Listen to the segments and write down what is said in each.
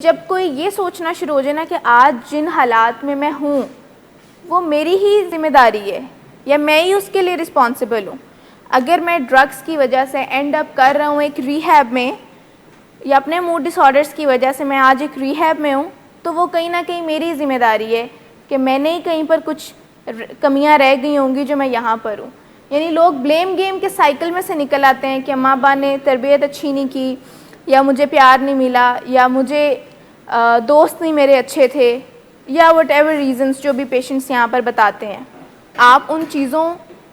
जब कोई ये सोचना शुरू हो जाए ना कि आज जिन हालात में मैं हूँ वो मेरी ही जिम्मेदारी है या मैं ही उसके लिए रिस्पॉन्सिबल हूँ। अगर मैं ड्रग्स की वजह से एंड अप कर रहा हूँ एक रिहैब में या अपने मूड डिसऑर्डर्स की वजह से मैं आज एक रिहैब में हूँ, तो वो कहीं ना कहीं मेरी ज़िम्मेदारी है कि मैंने ही कहीं पर कुछ कमियाँ रह गई होंगी जो मैं यहाँ पर हूँ। यानी लोग ब्लेम गेम के साइकिल में से निकल आते हैं कि माँ बाप ने तरबियत अच्छी नहीं की, या मुझे प्यार नहीं मिला, या मुझे दोस्त नहीं मेरे अच्छे थे, या वट एवर रीज़न्स जो भी पेशेंट्स यहाँ पर बताते हैं। आप उन चीज़ों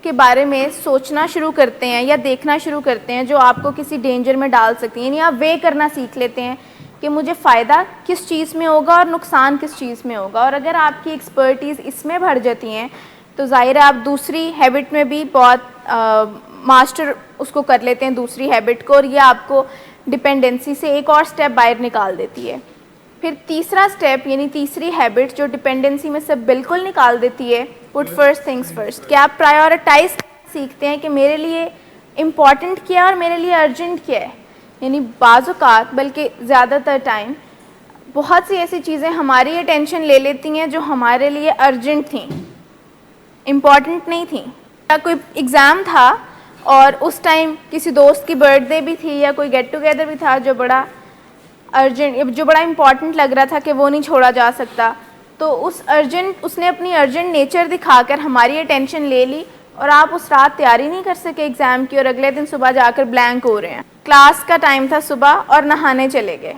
के बारे में सोचना शुरू करते हैं या देखना शुरू करते हैं जो आपको किसी डेंजर में डाल सकती हैं, यानी आप वे करना सीख लेते हैं कि मुझे फ़ायदा किस चीज़ में होगा और नुकसान किस चीज़ में होगा। और अगर आपकी एक्सपर्टीज़ इसमें बढ़ जाती हैं तो ज़ाहिर है आप दूसरी हैबिट में भी बहुत मास्टर उसको कर लेते हैं, दूसरी हैबिट को, और ये आपको डिपेंडेंसी से एक और स्टेप बाहर निकाल देती है। फिर तीसरा स्टेप यानी तीसरी हैबिट जो डिपेंडेंसी में से बिल्कुल निकाल देती है, पुट फर्स्ट थिंग्स फर्स्ट, कि आप प्रायोरिटाइज सीखते हैं कि मेरे लिए इम्पॉर्टेंट क्या है और मेरे लिए अर्जेंट क्या है। यानी बाज़ औक़ात बल्कि ज़्यादातर टाइम बहुत सी ऐसी चीज़ें हमारी अटेंशन ले लेती हैं जो हमारे लिए अर्जेंट थी, इम्पॉर्टेंट नहीं थी। या कोई एग्ज़ाम था और उस टाइम किसी दोस्त की बर्थडे भी थी या कोई गेट टुगेदर भी था जो बड़ा अर्जेंट, जो बड़ा इम्पॉर्टेंट लग रहा था कि वो नहीं छोड़ा जा सकता, तो उसने अपनी अर्जेंट नेचर दिखाकर हमारी अटेंशन ले ली और आप उस रात तैयारी नहीं कर सके एग्ज़ाम की और अगले दिन सुबह जाकर ब्लैंक हो रहे हैं। क्लास का टाइम था सुबह और नहाने चले गए।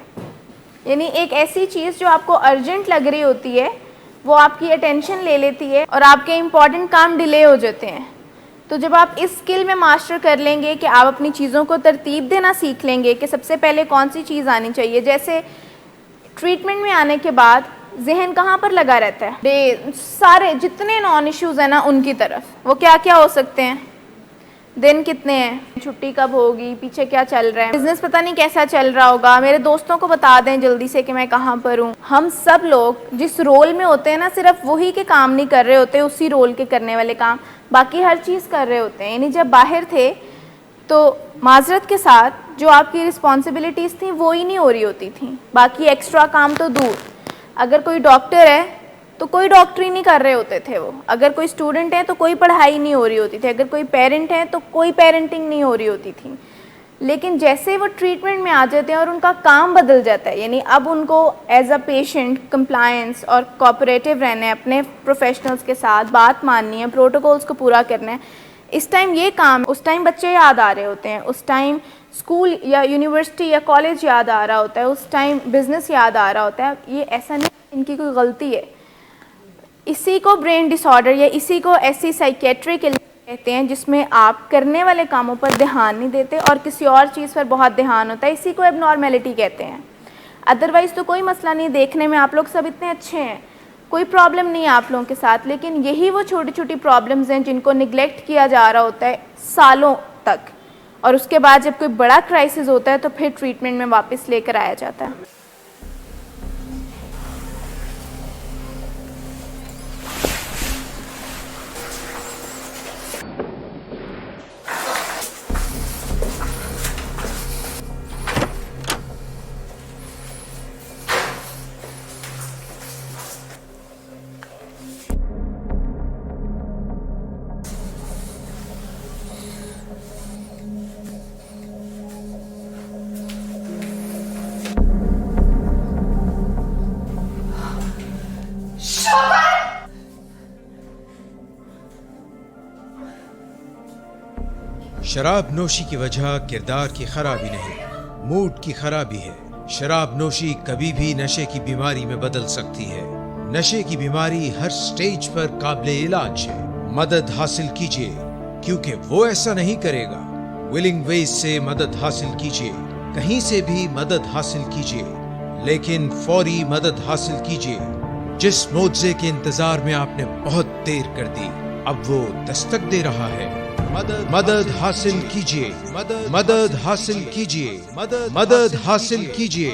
यानी एक ऐसी चीज़ जो आपको अर्जेंट लग रही होती है वो आपकी अटेंशन ले लेती है और आपके इम्पॉर्टेंट काम डिले हो जाते हैं। तो जब आप इस स्किल में मास्टर कर लेंगे कि आप अपनी चीज़ों को तरतीब देना सीख लेंगे कि सबसे पहले कौन सी चीज़ आनी चाहिए। जैसे ट्रीटमेंट में आने के बाद जहन कहाँ पर लगा रहता है, सारे जितने नॉन इश्यूज़ हैं ना उनकी तरफ। वो क्या क्या हो सकते हैं, दिन कितने हैं, छुट्टी कब होगी, पीछे क्या चल रहा है, बिज़नेस पता नहीं कैसा चल रहा होगा, मेरे दोस्तों को बता दें जल्दी से कि मैं कहाँ पर हूँ। हम सब लोग जिस रोल में होते हैं ना, सिर्फ वही के काम नहीं कर रहे होते, उसी रोल के करने वाले काम बाकी हर चीज़ कर रहे होते हैं। यानी जब बाहर थे तो माजरत के साथ जो आपकी रिस्पॉन्सिबिलिटीज़ थी वो ही नहीं हो रही होती थी, बाकी एक्स्ट्रा काम तो दूर। अगर कोई डॉक्टर है तो कोई डॉक्टरी नहीं कर रहे होते थे वो, अगर कोई स्टूडेंट है तो कोई पढ़ाई नहीं हो रही होती थी, अगर कोई पेरेंट है तो कोई पेरेंटिंग नहीं हो रही होती थी। लेकिन जैसे वो ट्रीटमेंट में आ जाते हैं और उनका काम बदल जाता है, यानी अब उनको एज अ पेशेंट कंप्लायंस और कोऑपरेटिव रहना है, अपने प्रोफेशनल्स के साथ बात माननी है, प्रोटोकॉल्स को पूरा करना है, इस टाइम ये काम, उस टाइम बच्चे याद आ रहे होते हैं, उस टाइम स्कूल या यूनिवर्सिटी या कॉलेज याद आ रहा होता है, उस टाइम बिज़नेस याद आ रहा होता है। ये ऐसा नहीं इनकी कोई गलती है। इसी को ब्रेन डिसऑर्डर या इसी को ऐसी साइकेट्रिक कहते हैं जिसमें आप करने वाले कामों पर ध्यान नहीं देते और किसी और चीज़ पर बहुत ध्यान होता है। इसी को एबनॉर्मेलिटी कहते हैं। अदरवाइज़ तो कोई मसला नहीं, देखने में आप लोग सब इतने अच्छे हैं, कोई प्रॉब्लम नहीं है आप लोगों के साथ, लेकिन यही वो छोटी छोटी प्रॉब्लम्स हैं जिनको निगलेक्ट किया जा रहा होता है सालों तक, और उसके बाद जब कोई बड़ा क्राइसिस होता है तो फिर ट्रीटमेंट में वापस लेकर आया जाता है। शराब नोशी की वजह किरदार की खराबी नहीं, मूड की खराबी है। शराब नोशी कभी भी नशे की बीमारी में बदल सकती है। नशे की बीमारी हर स्टेज पर काबिल इलाज है। मदद हासिल कीजिए, क्योंकि वो ऐसा नहीं करेगा। विलिंग वेज से मदद हासिल कीजिए, कहीं से भी मदद हासिल कीजिए, लेकिन फौरी मदद हासिल कीजिए। जिस मुआवजे के इंतजार में आपने बहुत देर कर दी, अब वो दस्तक दे रहा है। मदद हासिल कीजिए, मदद हासिल कीजिए, मदद हासिल कीजिए।